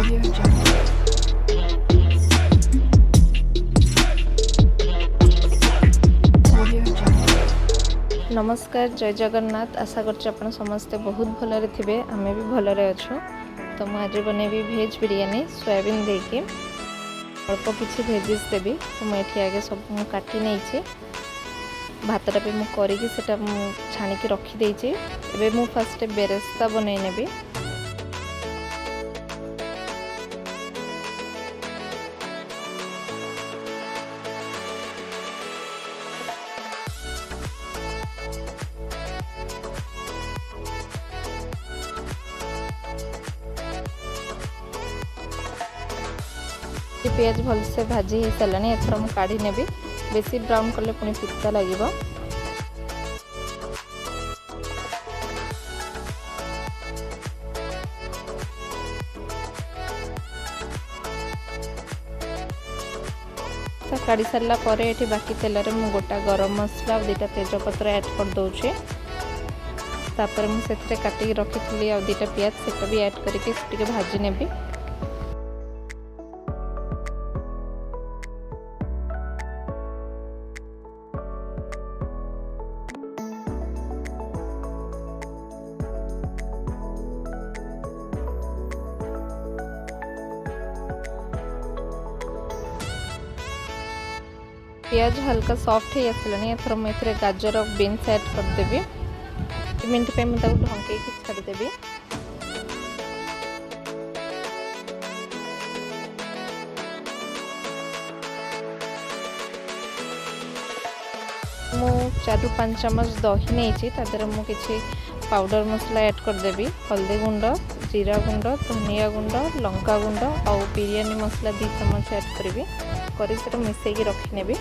Audio Jungle. Audio Jungle. नमस्कार जय जगन्नाथ। आशा कर समस्ते बहुत भलरे थे आम भी भलरे अच्छु। तो मुझे आज बनैबी भेज बिरियानी सोयाबीन देकी अल्प किसी भेजिस देवी। तो मुझे आगे सब काटी नहीं भातटा भी मुझे छाणिकी रखीदे। एवं मुझे फास्ट बेरेस्ता बनई नेबी। पियाज भलसे भाजी हो सारा एथर मुझे काढ़ी नेबी। बेसी ब्राउन कले पुणी पिता लगे। काढ़ी सारा पर ये बाकी तेल में गोटा गरम मसला और 2टा तेजपत्र ऐड कर दूचे। तापर मुझे काटिक रखी थी 2टा पियाज से भी ऐड करके भाजी नेबी। पियाज हल्का सॉफ्ट हो आसला। एथर मुझे गाजर और बीन्स ऐड करदेवी। मिनट पे मुझे ढंके छाड़देवी। मु 4 ରୁ 5 चम्मच दही नहीं तादर मुझे पाउडर मसला ऐड करदेवी। हल्दी गुंड, जीरा गुंड, धनिया गुंड, लंका गुंड और बिरयानी मसला 2 चम्मच ऐड करी मिसेकी रखीनेबी।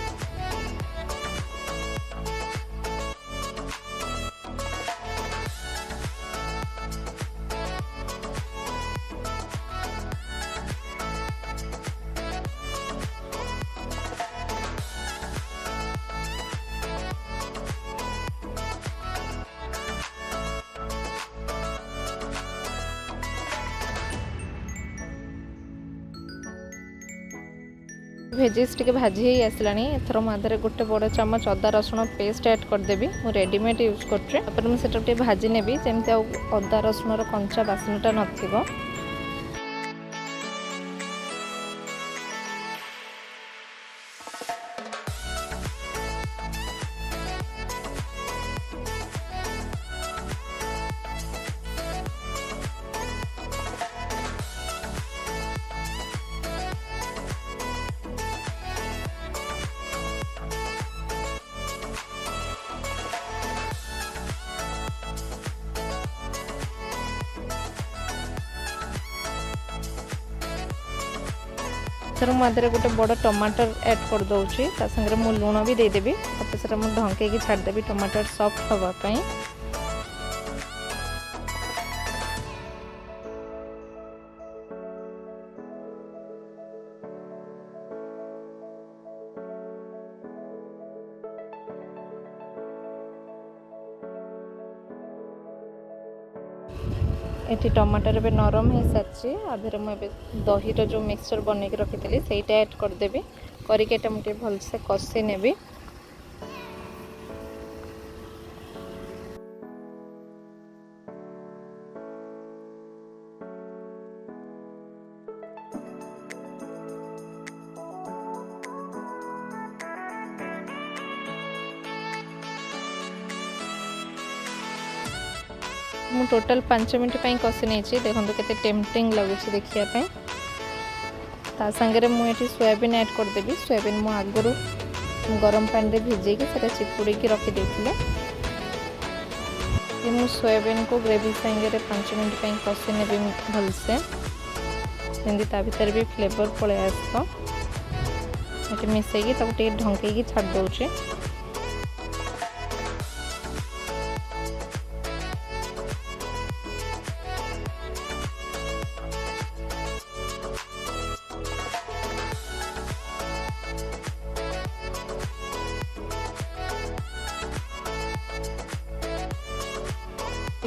भेजिस टे भाजी ही आसला। एथर मुझे गोटे बड़ चम्मच अदा रसुण पेस्ट ऐड करदेवी। मु रेडीमेड यूज कर मुझे भाजी नेबी जमती अदा रसुण कंचा बास्नाटा नथिबो। सर मुझे गोटे बड़ टमाटर ऐड कर दूसरी। सागर मु लुण भी देदेवी। सर मुझे ढंके छाड़देवी टमाटर सॉफ्ट हाँपाई। ये टमाटर भी नरम हो सारी। आधे मुझे दही जो मिक्सचर बनई रखी थी सहीटा ऐड करदेवी। करके मुझे भलसे कषि नेबी। मु टोटल 5 मिनट कषि नहीं। देखो केते टेम्पटिंग लगुच देखिए। ता संगे मुझे सोयाबीन ऐड करदेवी। सोयाबीन मु आगुरी गरम पानी रे भिजेकी से चिपुड़ी रखीदे। मु सोयाबीन को ग्रेवी संगे 5 मिनट कषि नेबी भलसे जमी भर भी फ्लेवर पलि आस। मिसेकी ढंके छाड़ दौचे।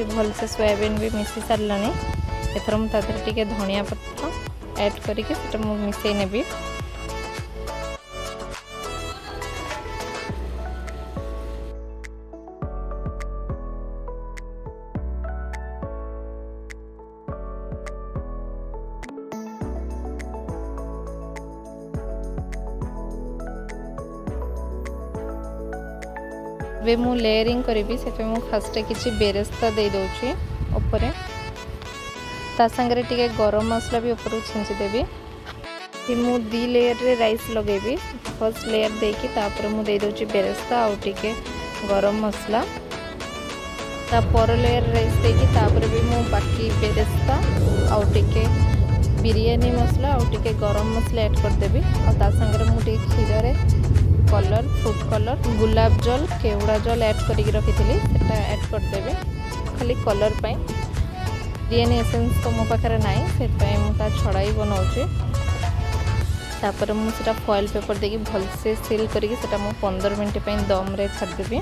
भलसे सोयाबीन भी मिसी सारे। एथर मुझे धनिया पत्र ऐड करके सेटा मु मिसई नेबी। वे मु लेयरिंग करी से मु फर्स्ट किसी बेरेस्ता दे दौची ऊपर ता संगे टिके गरम मसला भी ऊपर छिंची देबी। मु 2 लेयर रे राइस लगेबी। फर्स्ट लेयर देकी तापर मु दे दौची बेरेस्ता और टिके गरम मसला ता पर लेयर राइस देकी तापर भी मु बाकी बेरेस्ता और टिके बिरयानी मसला और टिके गरम मसला ऐड कर देबी। और ता संगे मु टिके खीर रे कलर फूड कलर गुलाब जल केवड़ा जल ऐड करके रखी सेटा ऐड कर देबे खाली कलर पाई। बिरयानी एसेंस तो मो पाखरे नाही से मुझे छड़ाई बनाऊँगी। तापर मुझे फॉइल पेपर देकी भलसे सील करके सेटा मु 15 मिनट दम रे छाड़ देबी।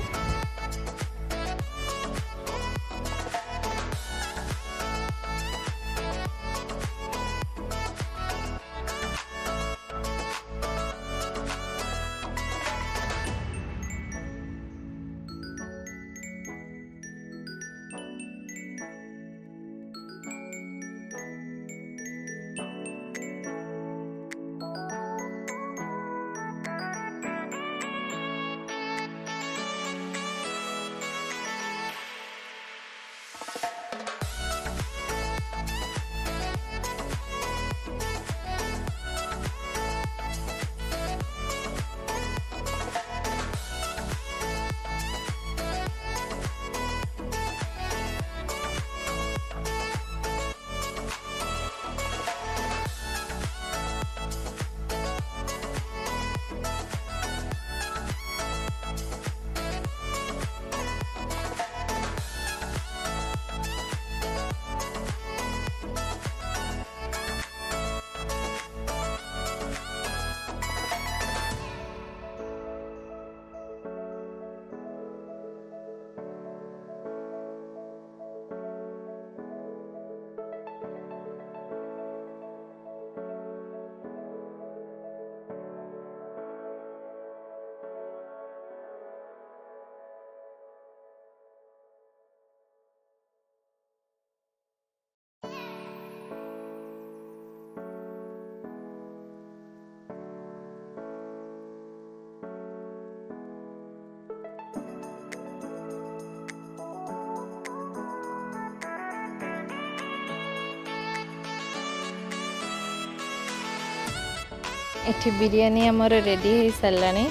एठी बिरयानी आमर रेडी हो सारानी।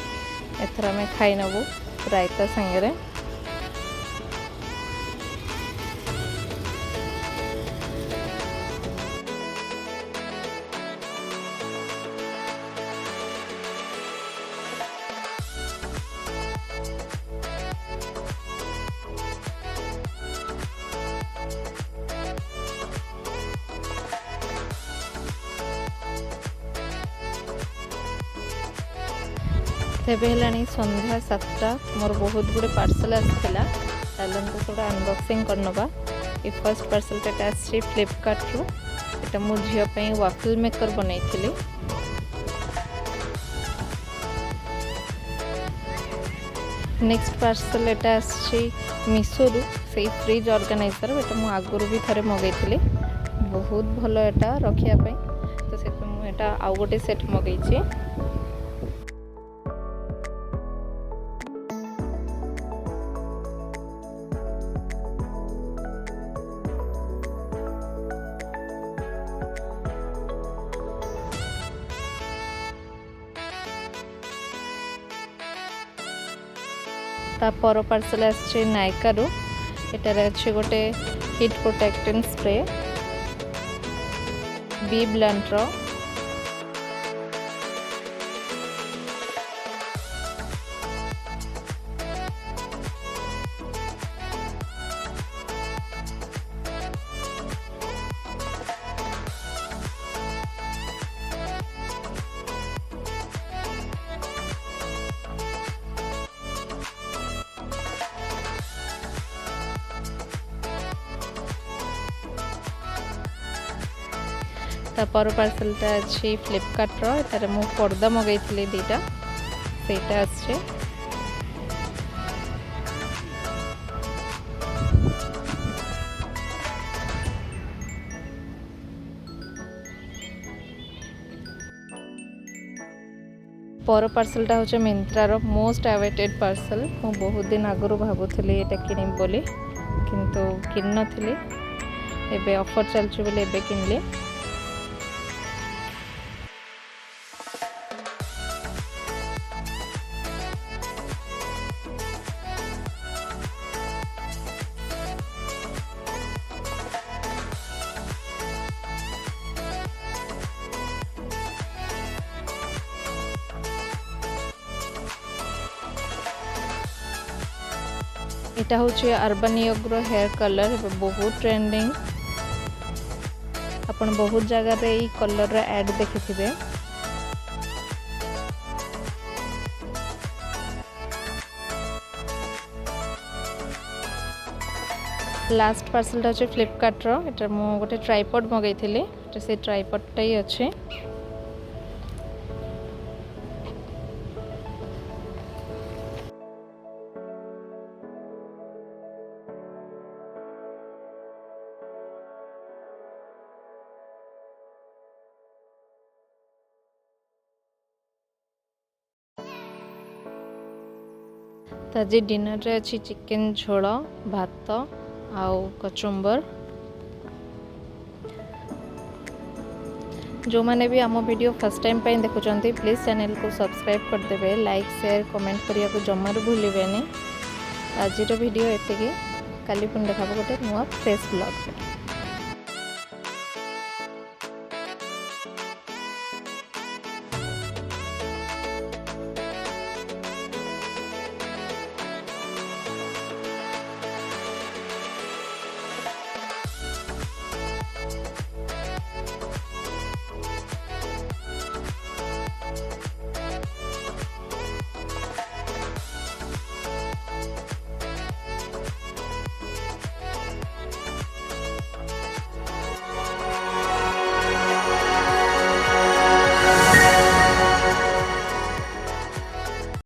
एथर आम खाई नबू रायता सांगे। तेबे हेलानी संध्या 7टा मोर बहुत गुड़े पार्सल आसाला चलते थोड़ा अनबॉक्सिंग करनबा। ये फर्स्ट पार्सल टा आसी फ्लिपकार्ट रु। एटा मो झियो पई वाफल मेकर बनैथिली। नेक्स्ट पार्सल एटा आसी मीशो रु से फ्रिज ऑर्गेनाइजर। एटा मो आगुरु भी थरे मगैथिली बहुत भलो एटा रखिया पई। तो से मु एटा आउ गोटे सेट मगैछि। ता पर पार्सल आछे नायका रु। एटारे अच्छे गोटे हीट प्रोटेक्टिंग स्प्रे बी ब्लांट रो। तापर पार्सलटा अच्छी फ्लिपकार्टर एटार मु पर्दा मगैली दुईटा सेटा आछे पर पार्सलटा हूँ मिंत्रार मोस्ट अवेटेड पार्सल मु बहुत दिन आगु भावुली ये किन बोली किंतु किन नथिली एबे ऑफर चलछि बोले एबे किनली इटा हूँ अर्बन योग्र हेयर कलर बहुत ट्रेंडिंग अपन बहुत जगह रे ई कलर रा एड देखिथिबे लास्ट पार्सलटा हूँ फ्लिपकार्ट रो एटा मु गोटे ट्राइपॉड मगैथिली से ट्राइपॉडटा ही अच्छे तो आज डिनर रे अच्छी चिकेन झोल भात आउ कचुम्बर जो माने भी आम वीडियो फर्स्ट टाइम पे देखुंत प्लीज चैनल को सब्सक्राइब करदे लाइक शेयर कमेंट करिया को जमार भूलिबेनी आज वीडियो एतिकी काली पुन देखा गोटे नुआ फ्रेश ब्लॉग।